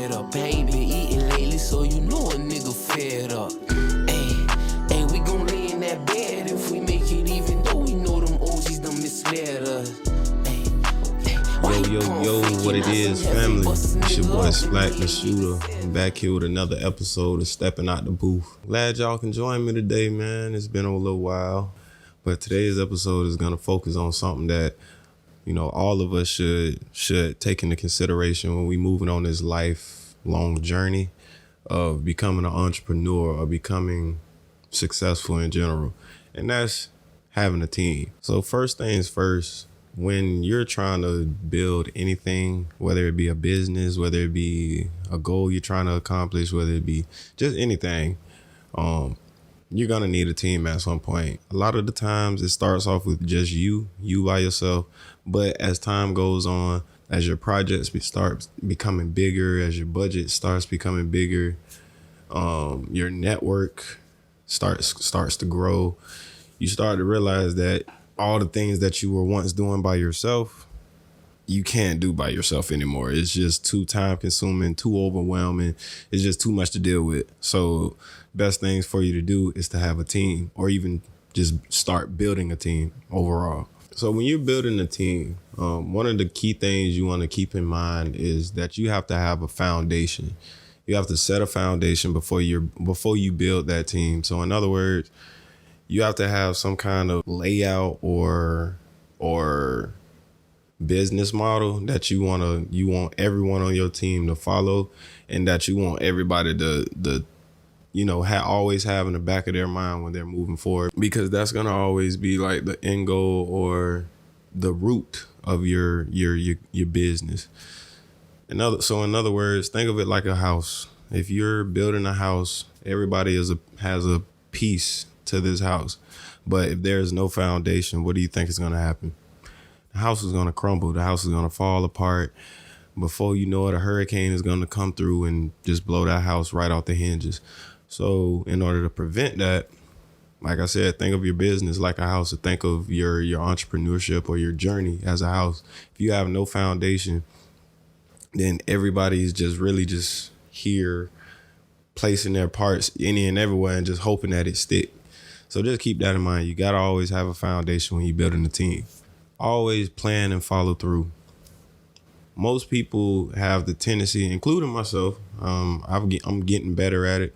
head up. I ain't been eating lately, so you know a nigga fed up. Hey, we gon' lay in that bed if we make it, even though we know them OGs done misled us. Yo, what it is, family? It's your boy Splack, the Judo. I'm back here with another episode of Stepping Out the Booth. Glad y'all can join me today, man. It's been a little while, but today's episode is gonna focus on something that, you know, all of us should take into consideration when we moving on this lifelong journey of becoming an entrepreneur or becoming successful in general, and that's having a team. So first things first, when you're trying to build anything, whether it be a business, whether it be a goal you're trying to accomplish, whether it be just anything, you're going to need a team at some point. A lot of the times it starts off with just you by yourself. But as time goes on, as your projects start becoming bigger, as your budget starts becoming bigger, your network starts to grow, you start to realize that all the things that you were once doing by yourself, you can't do by yourself anymore. It's just too time consuming, too overwhelming. It's just too much to deal with. So best things for you to do is to have a team, or even just start building a team overall. So when you're building a team, one of the key things you want to keep in mind is that you have to have a foundation. You have to set a foundation before you build that team. So in other words, you have to have some kind of layout or business model that you want everyone on your team to follow, and that you want everybody to always have in the back of their mind when they're moving forward, because that's gonna always be like the end goal or the root of your business. In other words, think of it like a house. If you're building a house, everybody has a piece to this house, but if there's no foundation, what do you think is going to happen? The house is going to crumble. The house is going to fall apart. Before you know it, a hurricane is going to come through and just blow that house right off the hinges. So in order to prevent that, like I said, think of your business like a house, or think of your entrepreneurship or your journey as a house. If you have no foundation, then everybody's just here placing their parts any and everywhere and just hoping that it stick. So just keep that in mind. You got to always have a foundation when you're building a team. Always plan and follow through. Most people have the tendency, including myself, I'm getting better at it,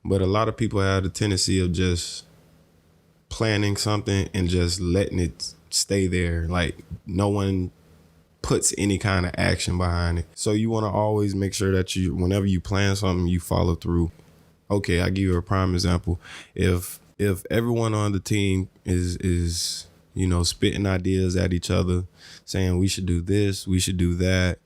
but a lot of people have the tendency of just planning something and just letting it stay there. Like no one puts any kind of action behind it. So you want to always make sure that whenever you plan something, you follow through. Okay, I'll give you a prime example. If everyone on the team is spitting ideas at each other, saying we should do this, we should do that,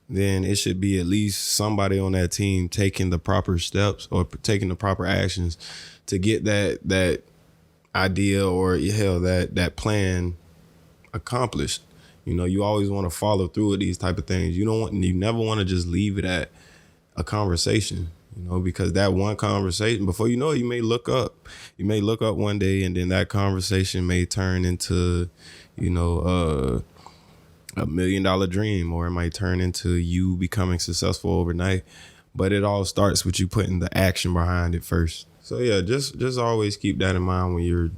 then it should be at least somebody on that team taking the proper steps or taking the proper actions to get that idea or that plan accomplished. You always want to follow through with these type of things. You never want to just leave it at a conversation, because that one conversation, before you know it, you may look up one day, and then that conversation may turn into, a $1 million dream, or it might turn into you becoming successful overnight. But it all starts with you putting the action behind it first. So yeah, just always keep that in mind when you're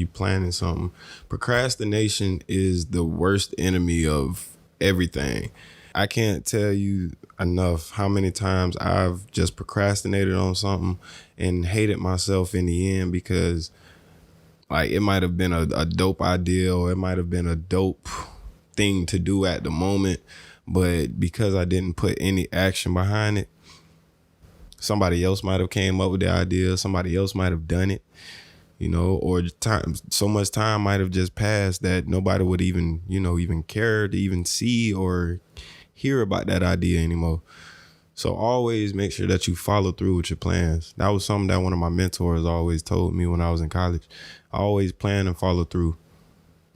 planning something. Procrastination is the worst enemy of everything. I can't tell you enough how many times I've just procrastinated on something and hated myself in the end, because like it might have been a dope idea, or it might have been a dope thing to do at the moment, but because I didn't put any action behind it, somebody else might have came up with the idea, somebody else might have done it, or so much time might have just passed that nobody would even care to even see or hear about that idea anymore. So always make sure that you follow through with your plans. That was something that one of my mentors always told me when I was in college. I always plan and follow through,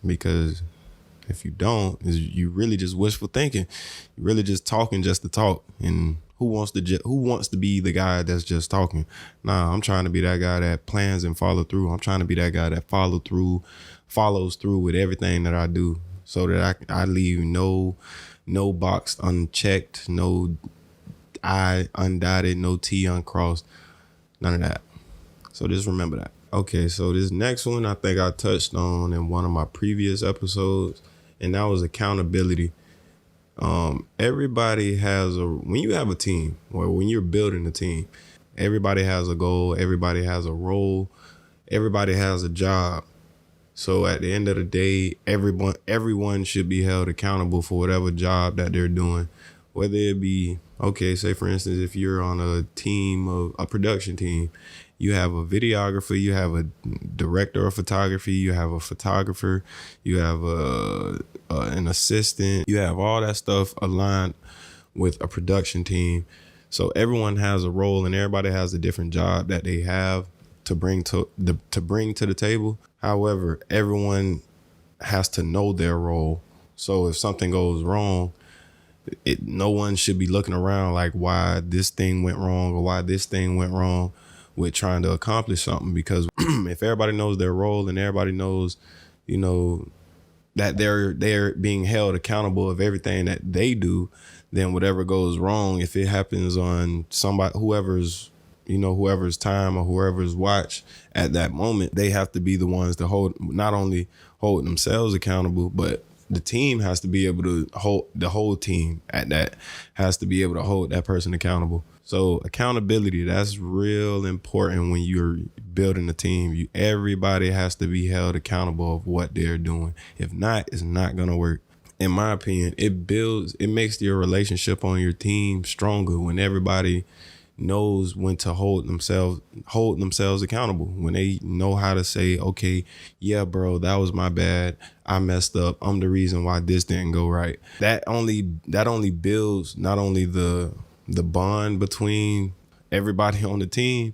because if you don't, you really just wishful thinking. You're really just talking just to talk. And who wants to be the guy that's just talking? Nah, I'm trying to be that guy that plans and follow through. I'm trying to be that guy that follows through with everything that I do, so that I leave no box unchecked, no I undotted, no T uncrossed, none of that. So just remember that. Okay, so this next one I think I touched on in one of my previous episodes, and that was accountability. Everybody has when you have a team or when you're building a team, everybody has a goal, everybody has a role, everybody has a job. So at the end of the day, everyone should be held accountable for whatever job that they're doing, whether it be, okay, say for instance, if you're on a team of a production team, you have a videographer, you have a director of photography, you have a photographer, you have an assistant, you have all that stuff aligned with a production team. So everyone has a role and everybody has a different job that they have to bring to the table. However, everyone has to know their role. So if something goes wrong, no one should be looking around like why this thing went wrong or why this thing went wrong with trying to accomplish something. Because if everybody knows their role and everybody knows, that they're being held accountable of everything that they do, then whatever goes wrong, if it happens on somebody, whoever's time or whoever's watch at that moment, they have to be the ones to not only hold themselves accountable, but the team has to be able to hold, the whole team at that has to be able to hold that person accountable. So accountability, that's real important when you're building a team. Everybody has to be held accountable of what they're doing. If not, it's not going to work. In my opinion, it makes your relationship on your team stronger when everybody knows when to hold themselves accountable, when they know how to say, okay, yeah, bro, that was my bad. I messed up. I'm the reason why this didn't go right. That only builds not only the bond between everybody on the team,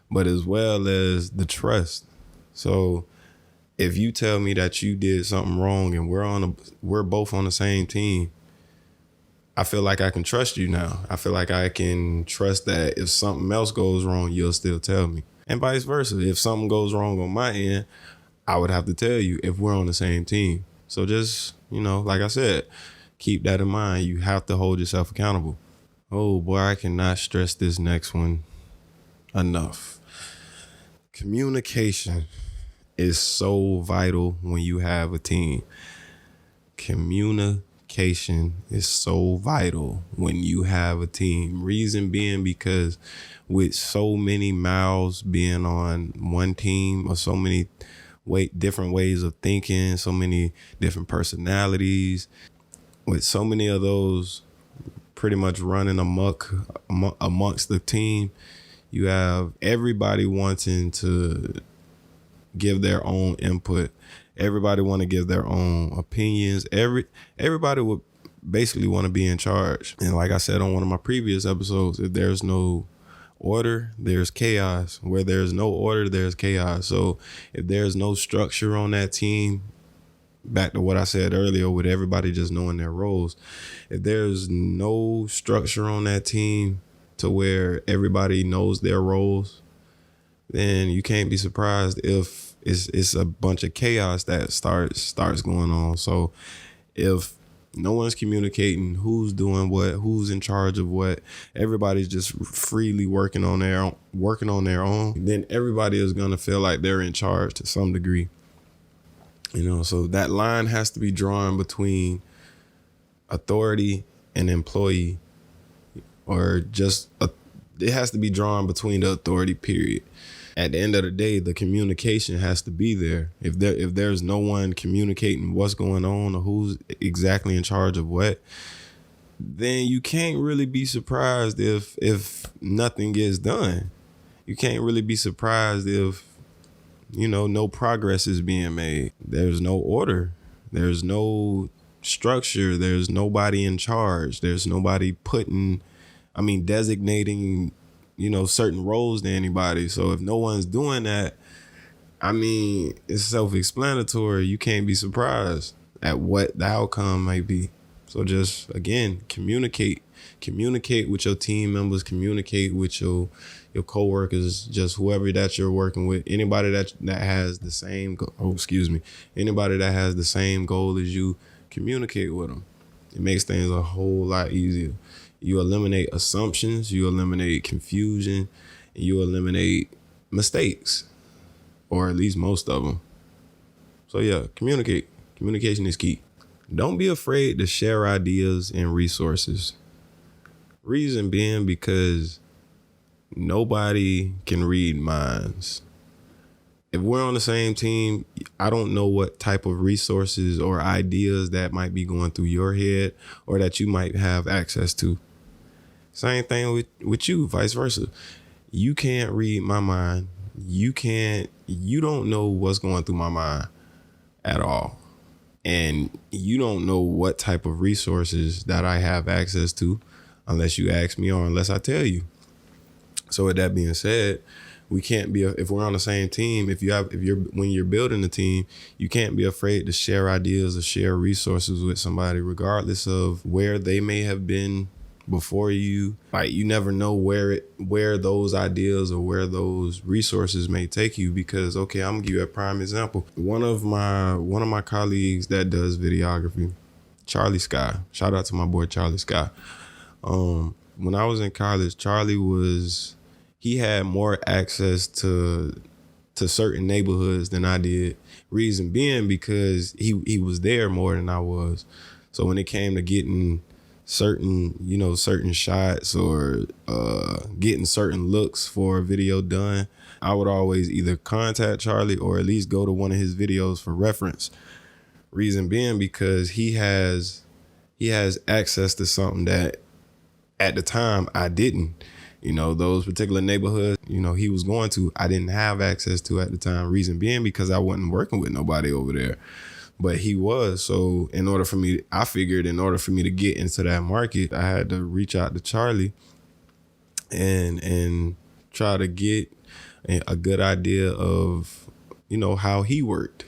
but as well as the trust. So if you tell me that you did something wrong and we're both on the same team, I feel like I can trust you now. I feel like I can trust that if something else goes wrong, you'll still tell me. And vice versa. If something goes wrong on my end, I would have to tell you if we're on the same team. So just, like I said, keep that in mind. You have to hold yourself accountable. Oh boy, I cannot stress this next one enough. Communication is so vital when you have a team. Communication is so vital when you have a team. Reason being because with so many mouths being on one team, or so many different ways of thinking, so many different personalities, with so many of those pretty much running amok amongst the team, you have everybody wanting to give their own input. Everybody want to give their own opinions. Everybody would basically want to be in charge. And like I said on one of my previous episodes, if there's no order, there's chaos. Where there's no order, there's chaos. So if there's no structure on that team, back to what I said earlier with everybody just knowing their roles, if there's no structure on that team to where everybody knows their roles, then you can't be surprised if it's a bunch of chaos that starts going on. So if no one's communicating who's doing what, who's in charge of what, everybody's just freely working on their own, then everybody is going to feel like they're in charge to some degree. So that line has to be drawn between authority and employee, or just it has to be drawn between the authority period. At the end of the day, the communication has to be there. If there's no one communicating what's going on or who's exactly in charge of what, then you can't really be surprised if nothing gets done. You can't really be surprised if no progress is being made. There's no order. There's no structure. There's nobody in charge. There's nobody designating certain roles to anybody. So if no one's doing that, it's self-explanatory. You can't be surprised at what the outcome might be. So just, again, communicate with your team members, communicate with your coworkers, just whoever that you're working with, anybody that has the same anybody that has the same goal as you, communicate with them. It makes things a whole lot easier. You eliminate assumptions, you eliminate confusion, and you eliminate mistakes, or at least most of them. So yeah, communicate. Communication is key. Don't be afraid to share ideas and resources. Reason being because nobody can read minds. If we're on the same team, I don't know what type of resources or ideas that might be going through your head or that you might have access to. Same thing with you, vice versa. You can't read my mind. You don't know what's going through my mind at all. And you don't know what type of resources that I have access to unless you ask me or unless I tell you. So with that being said, we can't be, if we're on the same team, when you're building a team, you can't be afraid to share ideas or share resources with somebody, regardless of where they may have been before you. Like, you never know where those ideas or where those resources may take you, because, okay, I'm gonna give you a prime example. One of my colleagues that does videography, Charlie Sky, shout out to my boy Charlie Sky. When I was in college, he had more access to certain neighborhoods than I did. Reason being because he was there more than I was. So when it came to getting certain shots or getting certain looks for a video done, I would always either contact Charlie or at least go to one of his videos for reference. Reason being because he has access to something that at the time I didn't. Those particular neighborhoods, he was going to, I didn't have access to at the time. Reason being because I wasn't working with nobody over there, but he was. So I figured in order for me to get into that market, I had to reach out to Charlie and try to get a good idea of, how he worked.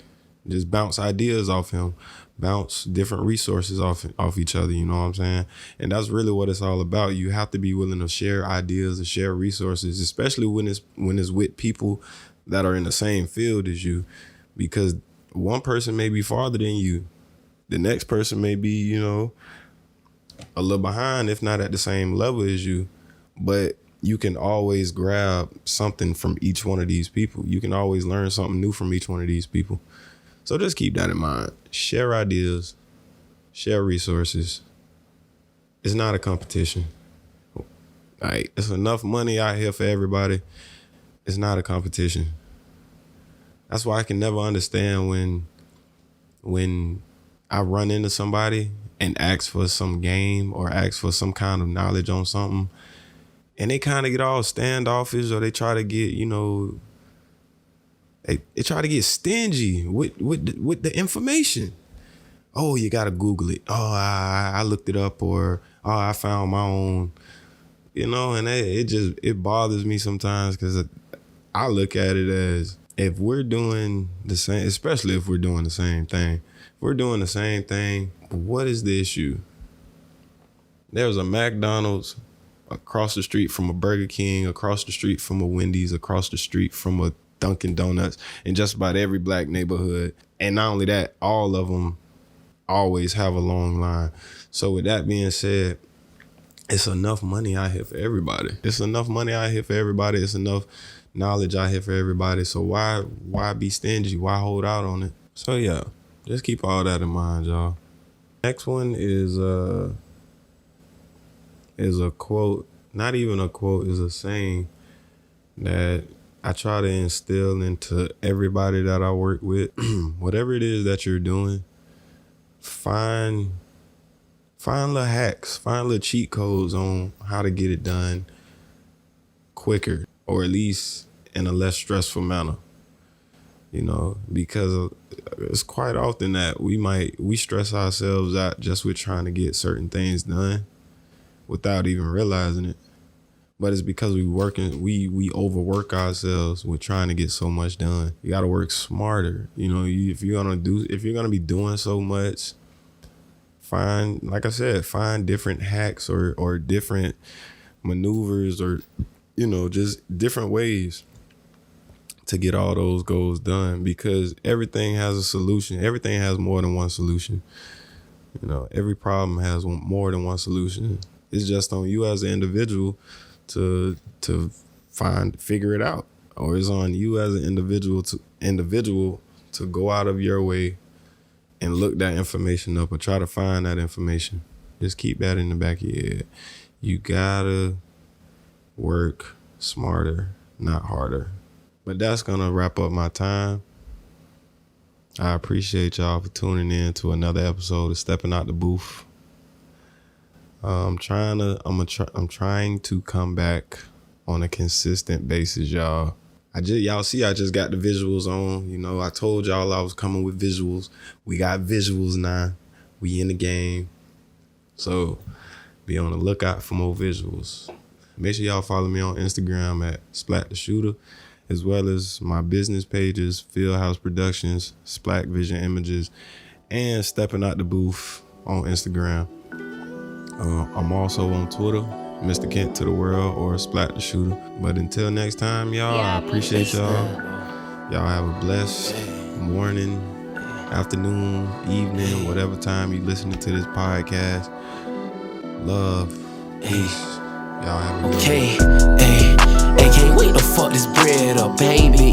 Just bounce ideas off him, bounce different resources off each other, you know what I'm saying? And that's really what it's all about. You have to be willing to share ideas and share resources, especially when it's with people that are in the same field as you, because one person may be farther than you. The next person may be, a little behind, if not at the same level as you, but you can always grab something from each one of these people. You can always learn something new from each one of these people. So just keep that in mind. Share ideas, share resources. It's not a competition. Like, there's enough money out here for everybody. It's not a competition. That's why I can never understand when I run into somebody and ask for some game or ask for some kind of knowledge on something, and they kind of get all standoffish, or they try to get, they try to get stingy with the information. Oh, you got to Google it. Oh, I looked it up, or oh, I found my own, and it bothers me sometimes, because I look at it as, if we're doing the same, especially if we're doing the same thing, what is the issue? There's a McDonald's across the street from a Burger King, across the street from a Wendy's, across the street from a Dunkin' Donuts, in just about every black neighborhood. And not only that, all of them always have a long line. So with that being said, it's enough money out here for everybody. It's enough knowledge out here for everybody. So why be stingy? Why hold out on it? So yeah, just keep all that in mind, y'all. Next one is a quote, not even a quote, is a saying that I try to instill into everybody that I work with. Whatever it is that you're doing, find little hacks, find little cheat codes on how to get it done quicker, or at least in a less stressful manner. Because it's quite often that we stress ourselves out just with trying to get certain things done without even realizing it. But it's because we overwork ourselves with trying to get so much done. You got to work smarter. If you're gonna be doing so much, find different hacks or different maneuvers, or just different ways to get all those goals done, because everything has a solution. Everything has more than one solution. You know, every problem has more than one solution. It's just on you as an individual to figure it out, or it's on you as an individual to go out of your way and look that information up or try to find that information. Just keep that in the back of your head. You gotta work smarter, not harder. But that's gonna wrap up my time. I appreciate y'all for tuning in to another episode of Stepping Out the Booth. I'm trying to come back on a consistent basis, y'all. Y'all see, I just got the visuals on. You know, I told y'all I was coming with visuals. We got visuals now. We in the game. So be on the lookout for more visuals. Make sure y'all follow me on Instagram at Splack the Shooter, as well as my business pages, Fieldhouse Productions, Splack Vision Images, and Stepping Out the Booth on Instagram. I'm also on Twitter, Mr. Kent to the World, or Splack the Shooter. But until next time, y'all, I appreciate y'all. Y'all have a blessed morning, afternoon, evening, whatever time you listening to this podcast. Love, peace. Y'all have a good one. Hey, can't wait to fuck this bread up, baby.